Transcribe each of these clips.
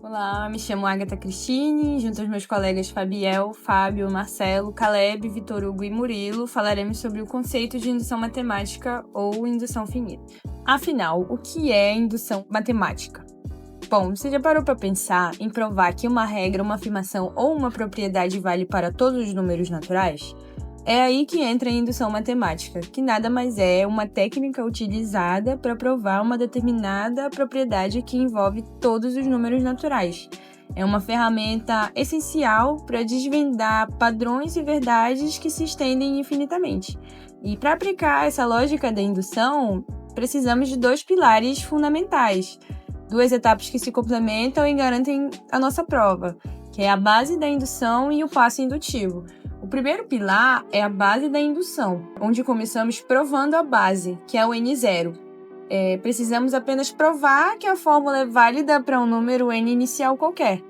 Olá, me chamo Agatha Cristine, junto aos meus colegas Fabiel, Fábio, Marcelo, Caleb, Vitor Hugo e Murilo, falaremos sobre o conceito de indução matemática ou indução finita. Afinal, o que é indução matemática? Bom, você já parou para pensar em provar que uma regra, uma afirmação ou uma propriedade vale para todos os números naturais? É aí que entra a indução matemática, que nada mais é uma técnica utilizada para provar uma determinada propriedade que envolve todos os números naturais. É uma ferramenta essencial para desvendar padrões e verdades que se estendem infinitamente. E para aplicar essa lógica da indução, precisamos de dois pilares fundamentais, duas etapas que se complementam e garantem a nossa prova, que é a base da indução e o passo indutivo. O primeiro pilar é a base da indução, onde começamos provando a base, que é o N0. Precisamos apenas provar que a fórmula é válida para um número N inicial qualquer.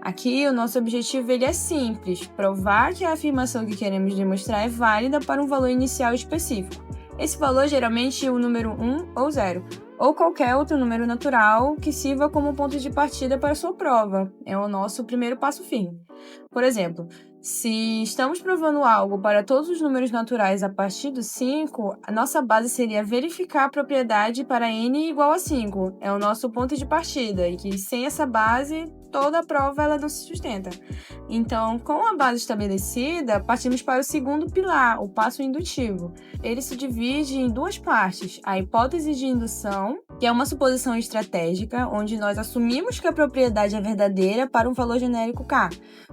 Aqui, o nosso objetivo é simples, provar que a afirmação que queremos demonstrar é válida para um valor inicial específico. Esse valor geralmente é o número 1 ou 0, ou qualquer outro número natural que sirva como ponto de partida para sua prova. É o nosso primeiro passo firme. Por exemplo, se estamos provando algo para todos os números naturais a partir do 5, a nossa base seria verificar a propriedade para n igual a 5. É o nosso ponto de partida, e que sem essa base, toda a prova ela não se sustenta. Então, com a base estabelecida, partimos para o segundo pilar, o passo indutivo. Ele se divide em duas partes: a hipótese de indução, que é uma suposição estratégica, onde nós assumimos que a propriedade é verdadeira para um valor genérico k,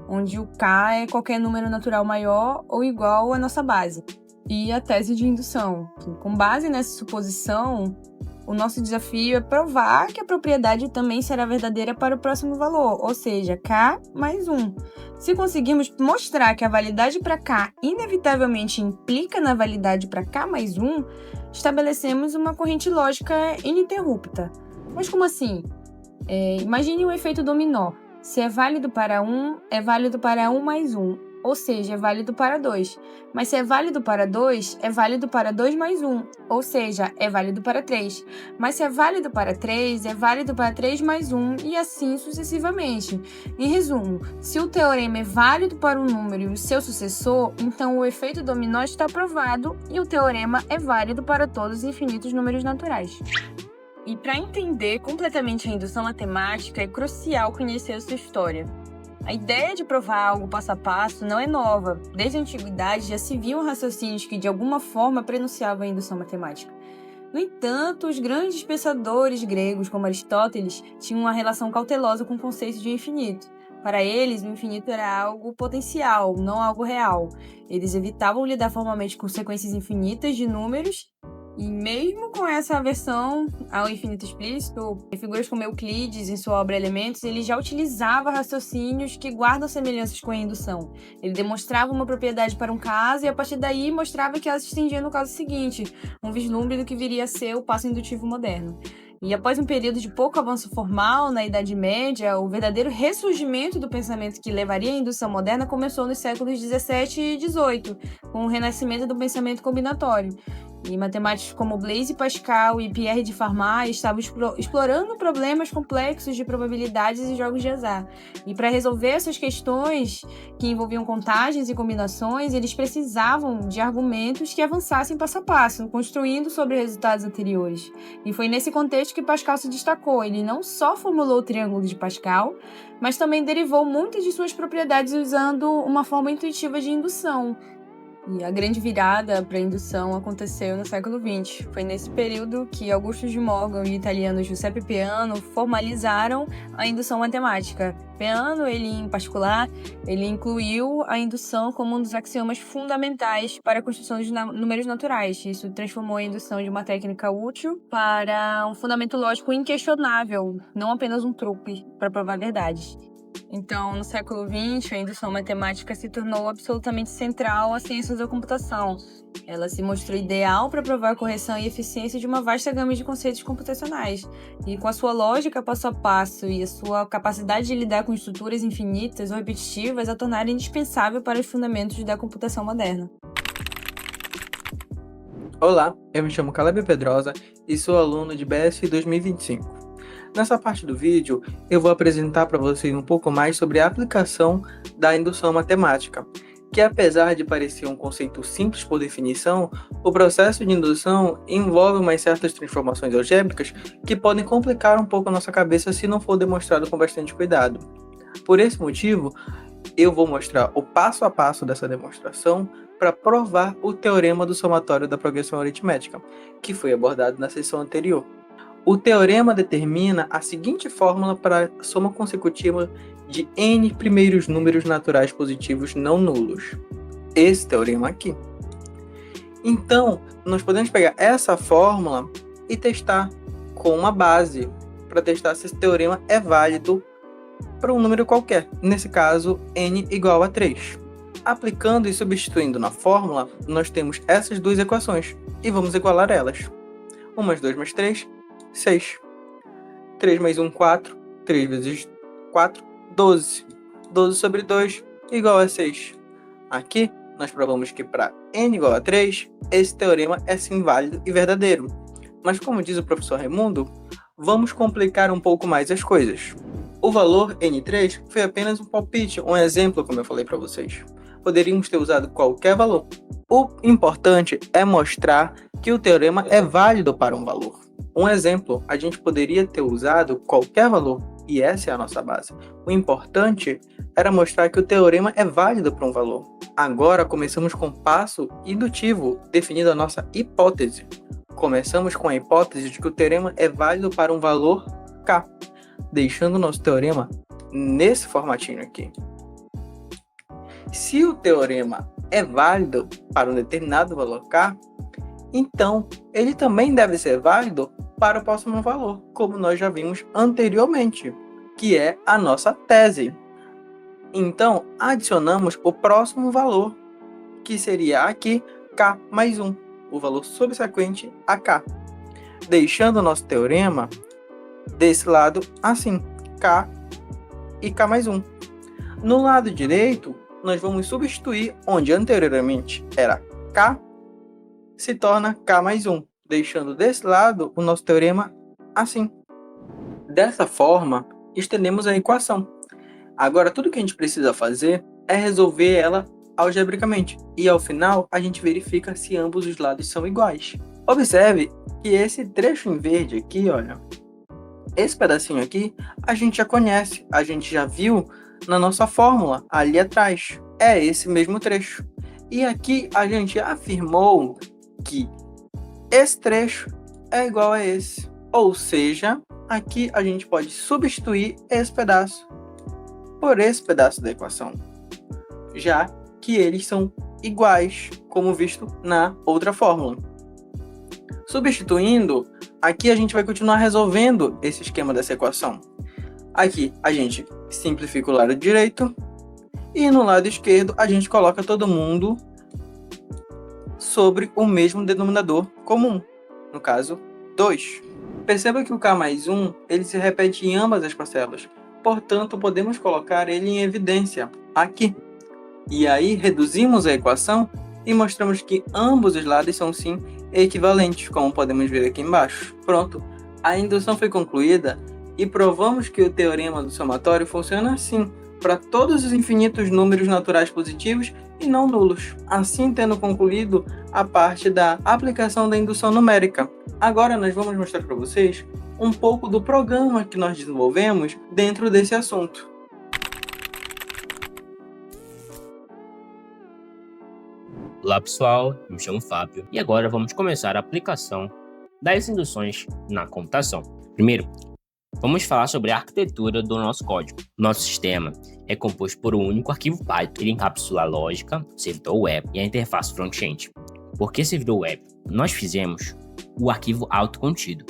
onde o k é qualquer número natural maior ou igual à nossa base. E a tese de indução, que com base nessa suposição, o nosso desafio é provar que a propriedade também será verdadeira para o próximo valor, ou seja, k mais 1. Se conseguirmos mostrar que a validade para k inevitavelmente implica na validade para k mais 1, estabelecemos uma corrente lógica ininterrupta. Mas como assim? Imagine o efeito dominó. Se é válido para 1, é válido para 1 mais 1, ou seja, é válido para 2. Mas se é válido para 2, é válido para 2 mais 1, ou seja, é válido para 3. Mas se é válido para 3, é válido para 3 mais 1, e assim sucessivamente. Em resumo, se o teorema é válido para um número e o seu sucessor, então o efeito dominó está provado e o teorema é válido para todos os infinitos números naturais. E para entender completamente a indução matemática, é crucial conhecer a sua história. A ideia de provar algo passo a passo não é nova. Desde a antiguidade já se viam raciocínios que de alguma forma prenunciavam a indução matemática. No entanto, os grandes pensadores gregos, como Aristóteles, tinham uma relação cautelosa com o conceito de infinito. Para eles, o infinito era algo potencial, não algo real. Eles evitavam lidar formalmente com sequências infinitas de números. E mesmo com essa aversão ao infinito explícito, figuras como Euclides, em sua obra Elementos, ele já utilizava raciocínios que guardam semelhanças com a indução. Ele demonstrava uma propriedade para um caso e, a partir daí, mostrava que ela se estendia no caso seguinte, um vislumbre do que viria a ser o passo indutivo moderno. E após um período de pouco avanço formal na Idade Média, o verdadeiro ressurgimento do pensamento que levaria à indução moderna começou nos séculos 17 e 18, com o renascimento do pensamento combinatório. E matemáticos como Blaise Pascal e Pierre de Fermat estavam explorando problemas complexos de probabilidades e jogos de azar. E para resolver essas questões que envolviam contagens e combinações, eles precisavam de argumentos que avançassem passo a passo, construindo sobre resultados anteriores. E foi nesse contexto que Pascal se destacou. Ele não só formulou o triângulo de Pascal, mas também derivou muitas de suas propriedades usando uma forma intuitiva de indução. E a grande virada para a indução aconteceu no século XX. Foi nesse período que Augusto de Morgan e o italiano Giuseppe Peano formalizaram a indução matemática. Peano, ele em particular, ele incluiu a indução como um dos axiomas fundamentais para a construção de números naturais. Isso transformou a indução de uma técnica útil para um fundamento lógico inquestionável, não apenas um truque para provar verdades. Então, no século XX, a indução matemática se tornou absolutamente central às ciências da computação. Ela se mostrou ideal para provar a correção e eficiência de uma vasta gama de conceitos computacionais. E com a sua lógica passo a passo e a sua capacidade de lidar com estruturas infinitas ou repetitivas, a tornaram indispensável para os fundamentos da computação moderna. Olá, eu me chamo Caleb Pedrosa e sou aluno de BS 2025. Nessa parte do vídeo, eu vou apresentar para vocês um pouco mais sobre a aplicação da indução matemática, que apesar de parecer um conceito simples por definição, o processo de indução envolve umas certas transformações algébricas que podem complicar um pouco a nossa cabeça se não for demonstrado com bastante cuidado. Por esse motivo, eu vou mostrar o passo a passo dessa demonstração para provar o teorema do somatório da progressão aritmética, que foi abordado na sessão anterior. O teorema determina a seguinte fórmula para a soma consecutiva de n primeiros números naturais positivos não nulos. Esse teorema aqui. Então, nós podemos pegar essa fórmula e testar com uma base, para testar se esse teorema é válido para um número qualquer, nesse caso, n igual a 3. Aplicando e substituindo na fórmula, nós temos essas duas equações, e vamos igualar elas. 1 mais 2 mais 3, 6. 3 mais 1, 4. 3 vezes 4, 12. 12 sobre 2 igual a 6. Aqui, nós provamos que para n igual a 3, esse teorema é sim válido e verdadeiro. Mas como diz o professor Raimundo, vamos complicar um pouco mais as coisas. O valor n3 foi apenas um palpite, um exemplo, como eu falei para vocês. Poderíamos ter usado qualquer valor. O importante é mostrar que o teorema é válido para um valor. Um exemplo, a gente poderia ter usado qualquer valor, e essa é a nossa base. O importante era mostrar que o teorema é válido para um valor. Agora começamos com o passo indutivo, definindo a nossa hipótese. Começamos com a hipótese de que o teorema é válido para um valor k, deixando o nosso teorema nesse formatinho aqui. Se o teorema é válido para um determinado valor k, então ele também deve ser válido para o próximo valor, como nós já vimos anteriormente, que é a nossa tese. Então, adicionamos o próximo valor, que seria aqui k mais 1, o valor subsequente a k, deixando o nosso teorema desse lado assim, k e k mais 1. No lado direito, nós vamos substituir onde anteriormente era k, se torna k mais 1, deixando desse lado o nosso teorema assim. Dessa forma, estendemos a equação. Agora, tudo que a gente precisa fazer é resolver ela algebricamente, e ao final a gente verifica se ambos os lados são iguais. Observe que esse trecho em verde aqui, olha, esse pedacinho aqui, a gente já conhece, a gente já viu na nossa fórmula, ali atrás. É esse mesmo trecho. E aqui a gente afirmou que esse trecho é igual a esse. Ou seja, aqui a gente pode substituir esse pedaço por esse pedaço da equação, já que eles são iguais, como visto na outra fórmula. Substituindo, aqui a gente vai continuar resolvendo esse esquema dessa equação. Aqui a gente simplifica o lado direito e no lado esquerdo a gente coloca todo mundo sobre o mesmo denominador comum, no caso 2. Perceba que o k mais 1 ele se repete em ambas as parcelas, portanto podemos colocar ele em evidência aqui. E aí reduzimos a equação e mostramos que ambos os lados são sim equivalentes, como podemos ver aqui embaixo. Pronto, a indução foi concluída e provamos que o teorema do somatório funciona assim para todos os infinitos números naturais positivos e não nulos, assim tendo concluído a parte da aplicação da indução numérica. Agora nós vamos mostrar para vocês um pouco do programa que nós desenvolvemos dentro desse assunto. Olá pessoal, me chamo Fábio e agora vamos começar a aplicação das induções na computação. Primeiro, vamos falar sobre a arquitetura do nosso código. Nosso sistema é composto por um único arquivo Python. Ele encapsula a lógica, o servidor web e a interface front-end. Por que servidor web? Nós fizemos o arquivo autocontido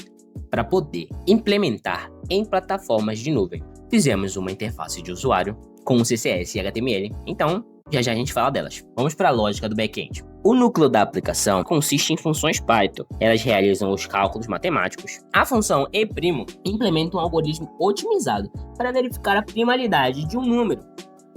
para poder implementar em plataformas de nuvem. Fizemos uma interface de usuário com CSS e HTML, então já a gente fala delas. Vamos para a lógica do back-end. O núcleo da aplicação consiste em funções Python. Elas realizam os cálculos matemáticos. A função e' implementa um algoritmo otimizado para verificar a primalidade de um número,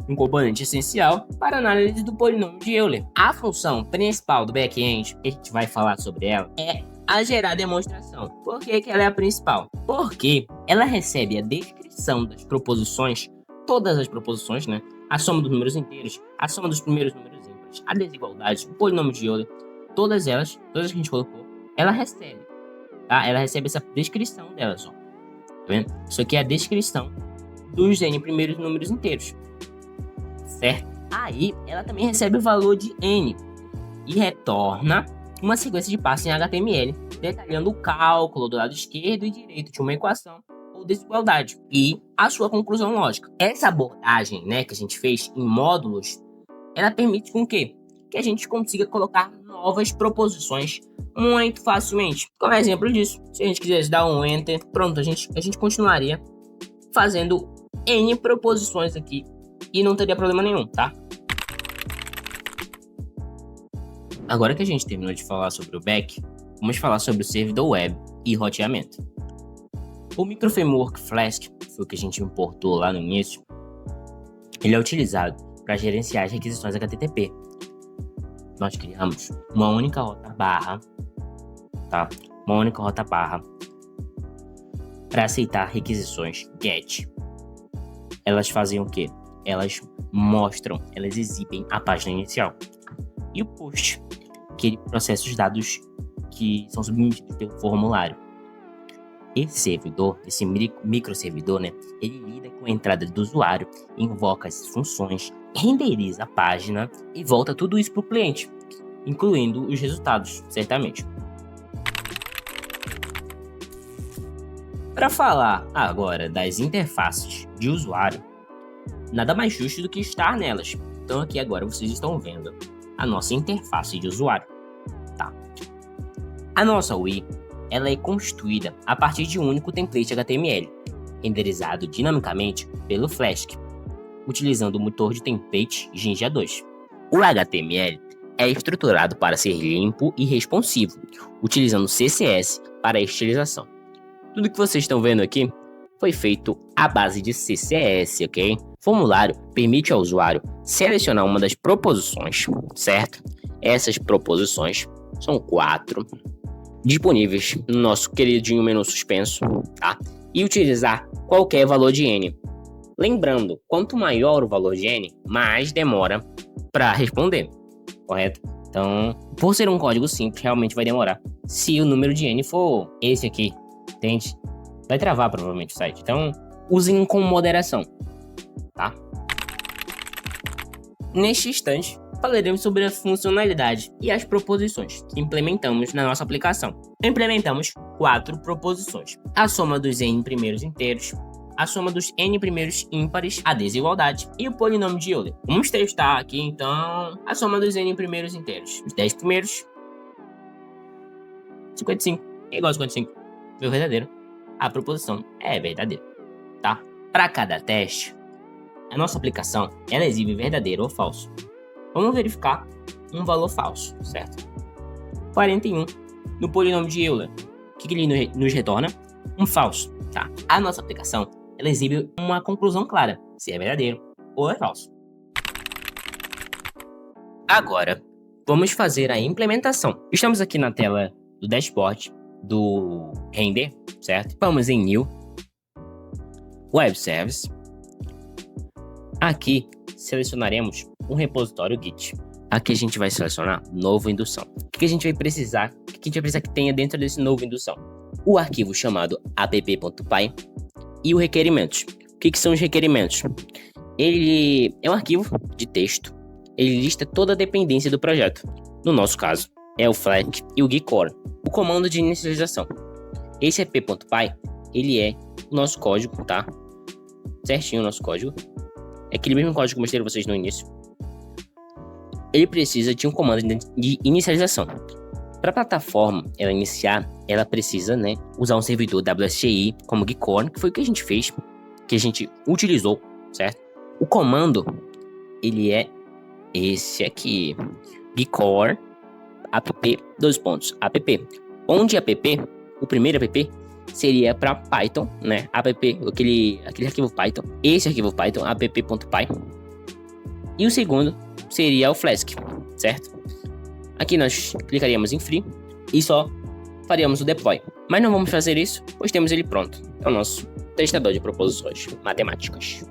um componente essencial para a análise do polinômio de Euler. A função principal do back-end, que a gente vai falar sobre ela, é a gerar demonstração. Por que ela é a principal? Porque ela recebe a descrição das proposições, todas as proposições, né? A soma dos números inteiros, a soma dos primeiros números ímpares, a desigualdade, o polinômio de Euler, todas que a gente colocou, ela recebe, tá? Ela recebe essa descrição delas, ó. Tá vendo? Isso aqui é a descrição dos n primeiros números inteiros, certo? Aí, ela também recebe o valor de n e retorna uma sequência de passos em HTML, detalhando o cálculo do lado esquerdo e direito de uma equação ou desigualdade e a sua conclusão lógica. Essa abordagem, né, que a gente fez em módulos, ela permite com que a gente consiga colocar novas proposições muito facilmente. Como exemplo disso, se a gente quisesse dar um enter, pronto, a gente continuaria fazendo N proposições aqui e não teria problema nenhum, tá? Agora que a gente terminou de falar sobre o back, vamos falar sobre o servidor web e roteamento. O Microframework Flask, que foi o que a gente importou lá no início, ele é utilizado para gerenciar as requisições HTTP. Nós criamos uma única rota barra, tá? Uma única rota barra para aceitar requisições GET. Elas fazem o quê? Elas mostram, elas exibem a página inicial. E o post, que ele processa os dados que são submetidos pelo formulário. Esse servidor, esse microservidor, né, ele lida com a entrada do usuário, invoca as funções, renderiza a página e volta tudo isso para o cliente, incluindo os resultados, certamente. Para falar agora das interfaces de usuário, nada mais justo do que estar nelas. Então aqui agora vocês estão vendo a nossa interface de usuário, tá? A nossa UI, ela é construída a partir de um único template HTML, renderizado dinamicamente pelo Flask, utilizando o motor de template Jinja 2. O HTML é estruturado para ser limpo e responsivo, utilizando CSS para a estilização. Tudo que vocês estão vendo aqui foi feito à base de CSS, ok? O formulário permite ao usuário selecionar uma das proposições, certo? Essas proposições são 4, disponíveis no nosso queridinho menu suspenso, tá? E utilizar qualquer valor de n. Lembrando, quanto maior o valor de n, mais demora para responder, correto? Então, por ser um código simples, realmente vai demorar. Se o número de n for esse aqui, entende? Vai travar provavelmente o site. Então, usem com moderação, tá? Neste instante, falaremos sobre a funcionalidade e as proposições que implementamos na nossa aplicação. Implementamos 4 proposições: a soma dos n primeiros inteiros, a soma dos n primeiros ímpares, a desigualdade e o polinômio de Euler. Vamos testar aqui, então, a soma dos n primeiros inteiros. Os 10 primeiros, 55, é igual a 55, meu verdadeiro. A proposição é verdadeira, tá? Para cada teste, a nossa aplicação, ela exibe verdadeiro ou falso. Vamos verificar um valor falso, certo? 41 no polinômio de Euler. O que ele nos retorna? Um falso, tá? A nossa aplicação, ela exibe uma conclusão clara, se é verdadeiro ou é falso. Agora, vamos fazer a implementação. Estamos aqui na tela do dashboard do Render, certo? Vamos em New, Web Service. Aqui selecionaremos um repositório Git. Aqui a gente vai selecionar novo indução. O que a gente vai precisar? O que a gente vai precisar que tenha dentro desse novo indução? O arquivo chamado app.py e o requerimentos. O que são os requerimentos? Ele é um arquivo de texto. Ele lista toda a dependência do projeto. No nosso caso, é o Flask e o Gcore, o comando de inicialização. Esse app.py, ele é o nosso código, tá? Certinho o nosso código. É aquele mesmo código que eu mostrei pra vocês no início. Ele precisa de um comando de inicialização. Para a plataforma ela iniciar, ela precisa, né, usar um servidor WSGI como Gcore, que foi o que a gente fez, que a gente utilizou, certo? O comando, ele é esse aqui, Gcore app, app, onde app, o primeiro app, seria para Python, né, app, aquele arquivo Python, esse arquivo Python, app.py, e o segundo seria o Flask, certo? Aqui nós clicaríamos em Free e só faríamos o deploy. Mas não vamos fazer isso, pois temos ele pronto. É o nosso testador de proposições matemáticas.